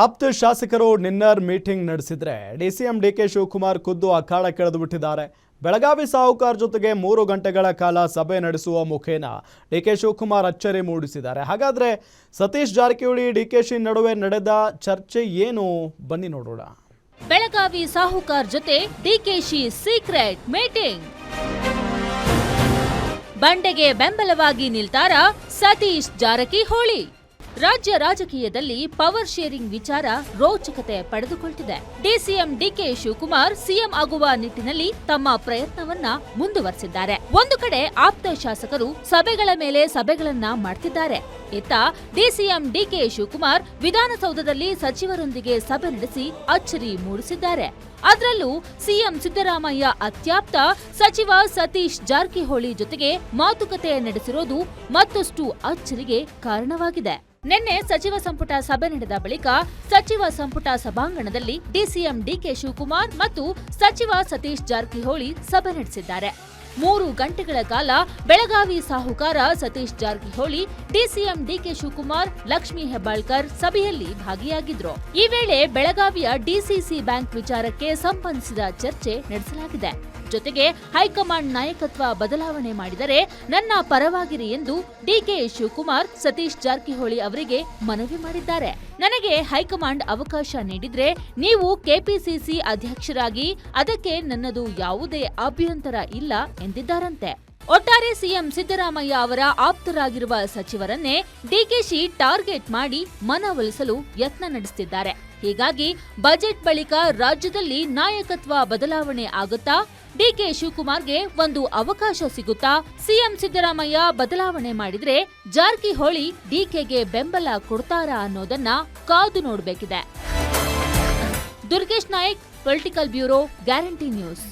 ಆಪ್ತ ಶಾಸಕರು ನಿನ್ನರ್ ಮೀಟಿಂಗ್ ನಡೆಸಿದ್ರೆ ಡಿಸಿಎಂ ಡಿಕೆ ಶಿವಕುಮಾರ್ ಖುದ್ದು ಅಖಾಡ ಕೆಳೆದು ಬಿಟ್ಟಿದ್ದಾರೆ. ಬೆಳಗಾವಿ ಸಾಹುಕಾರ್ ಜೊತೆಗೆ 3 ಗಂಟೆಗಳ ಕಾಲ ಸಭೆ ನಡೆಸುವ ಮುಖೇನ ಡಿಕೆ ಶಿವಕುಮಾರ್ ಅಚ್ಚರಿ ಮೂಡಿಸಿದ್ದಾರೆ. ಹಾಗಾದ್ರೆ ಸತೀಶ್ ಜಾರಕಿಹೊಳಿ ಡಿಕೆಶಿ ನಡುವೆ ನಡೆದ ಚರ್ಚೆ ಏನು? ಬನ್ನಿ ನೋಡೋಣ. ಬೆಳಗಾವಿ ಸಾಹುಕಾರ್ ಜೊತೆ ಡಿಕೆಶಿ ಸೀಕ್ರೆಟ್ ಮೀಟಿಂಗ್. ಬಂಡೆಗೆ ಬೆಂಬಲವಾಗಿ ನಿಲ್ತಾರ ಸತೀಶ್ ಜಾರಕಿಹೊಳಿ. ರಾಜ್ಯ ರಾಜಕೀಯದಲ್ಲಿ ಪವರ್ ಶೇರಿಂಗ್ ವಿಚಾರ ರೋಚಕತೆ ಪಡೆದುಕೊಳ್ತಿದೆ. ಡಿಸಿಎಂ ಡಿಕೆ ಶಿವಕುಮಾರ್ ಸಿಎಂ ಆಗುವ ನಿಟ್ಟಿನಲ್ಲಿ ತಮ್ಮ ಪ್ರಯತ್ನವನ್ನ ಮುಂದುವರೆಸಿದ್ದಾರೆ. ಒಂದು ಕಡೆ ಆಪ್ತ ಶಾಸಕರು ಸಭೆಗಳ ಮೇಲೆ ಸಭೆಗಳನ್ನ ಮಾಡ್ತಿದ್ದಾರೆ. ಇತ್ತ ಡಿಸಿಎಂ ಡಿಕೆ ಶಿವಕುಮಾರ್ ವಿಧಾನಸೌಧದಲ್ಲಿ ಸಚಿವರೊಂದಿಗೆ ಸಭೆ ನಡೆಸಿ ಅಚ್ಚರಿ ಮೂಡಿಸಿದ್ದಾರೆ. ಅದರಲ್ಲೂ ಸಿಎಂ ಸಿದ್ದರಾಮಯ್ಯ ಅತ್ಯಾಪ್ತ ಸಚಿವ ಸತೀಶ್ ಜಾರಕಿಹೊಳಿ ಜೊತೆಗೆ ಮಾತುಕತೆ ನಡೆಸಿರೋದು ಮತ್ತಷ್ಟು ಅಚ್ಚರಿಗೆ ಕಾರಣವಾಗಿದೆ. ನಿನ್ನೆ ಸಚಿವ ಸಂಪುಟ ಸಭೆ ನಡೆದ ಬಳಿಕ ಸಚಿವ ಸಂಪುಟ ಸಭಾಂಗಣದಲ್ಲಿ ಡಿಸಿಎಂ ಡಿಕೆ ಶಿವಕುಮಾರ್ ಮತ್ತು ಸಚಿವ ಸತೀಶ್ ಜಾರಕಿಹೊಳಿ ಸಭೆ ನಡೆಸಿದ್ದಾರೆ. 3 ಗಂಟೆಗಳ ಕಾಲ ಬೆಳಗಾವಿ ಸಾಹುಕಾರ ಸತೀಶ್ ಜಾರಕಿಹೊಳಿ, ಡಿಸಿಎಂ ಡಿಕೆ ಶಿವಕುಮಾರ್, ಲಕ್ಷ್ಮೀ ಹೆಬ್ಬಾಳ್ಕರ್ ಸಭೆಯಲ್ಲಿ ಭಾಗಿಯಾಗಿದ್ರು. ಈ ವೇಳೆ ಬೆಳಗಾವಿಯ ಡಿಸಿಸಿ ಬ್ಯಾಂಕ್ ವಿಚಾರಕ್ಕೆ ಸಂಬಂಧಿಸಿದ ಚರ್ಚೆ ನಡೆಸಲಾಗಿದೆ. ಜೊತೆಗೆ ಹೈಕಮಾಂಡ್ ನಾಯಕತ್ವ ಬದಲಾವಣೆ ಮಾಡಿದರೆ ನನ್ನ ಪರವಾಗಿರಿ ಎಂದು ಡಿಕೆ ಶಿವಕುಮಾರ್ ಸತೀಶ್ ಜಾರಕಿಹೊಳಿ ಅವರಿಗೆ ಮನವಿ ಮಾಡಿದ್ದಾರೆ. ನನಗೆ ಹೈಕಮಾಂಡ್ ಅವಕಾಶ ನೀಡಿದ್ರೆ ನೀವು ಕೆಪಿಸಿಸಿ ಅಧ್ಯಕ್ಷರಾಗಿ, ಅದಕ್ಕೆ ನನ್ನದು ಯಾವುದೇ ಅಭ್ಯಂತರ ಇಲ್ಲ ಎಂದಿದ್ದಾರಂತೆ. ಒಟ್ಟಾರೆ ಸಿಎಂ ಸಿದ್ದರಾಮಯ್ಯ ಅವರ ಆಪ್ತರಾಗಿರುವ ಸಚಿವರನ್ನೇ ಡಿಕೆಶಿ ಟಾರ್ಗೆಟ್ ಮಾಡಿ ಮನವೊಲಿಸಲು ಯತ್ನ ನಡೆಸುತ್ತಿದ್ದಾರೆ. ಹೀಗಾಗಿ ಬಜೆಟ್ ಬಳಿಕ ರಾಜ್ಯದಲ್ಲಿ ನಾಯಕತ್ವ ಬದಲಾವಣೆ ಆಗುತ್ತಾ? ಡಿಕೆ ಶಿವಕುಮಾರ್ಗೆ ಒಂದು ಅವಕಾಶ ಸಿಗುತ್ತಾ? ಸಿಎಂ ಸಿದ್ದರಾಮಯ್ಯ ಬದಲಾವಣೆ ಮಾಡಿದ್ರೆ ಜಾರಕಿಹೊಳಿ ಡಿಕೆಗೆ ಬೆಂಬಲ ಕೊಡ್ತಾರಾ ಅನ್ನೋದನ್ನ ಕಾದು ನೋಡಬೇಕಿದೆ. Durgesh Nayak, political bureau, Guarantee news.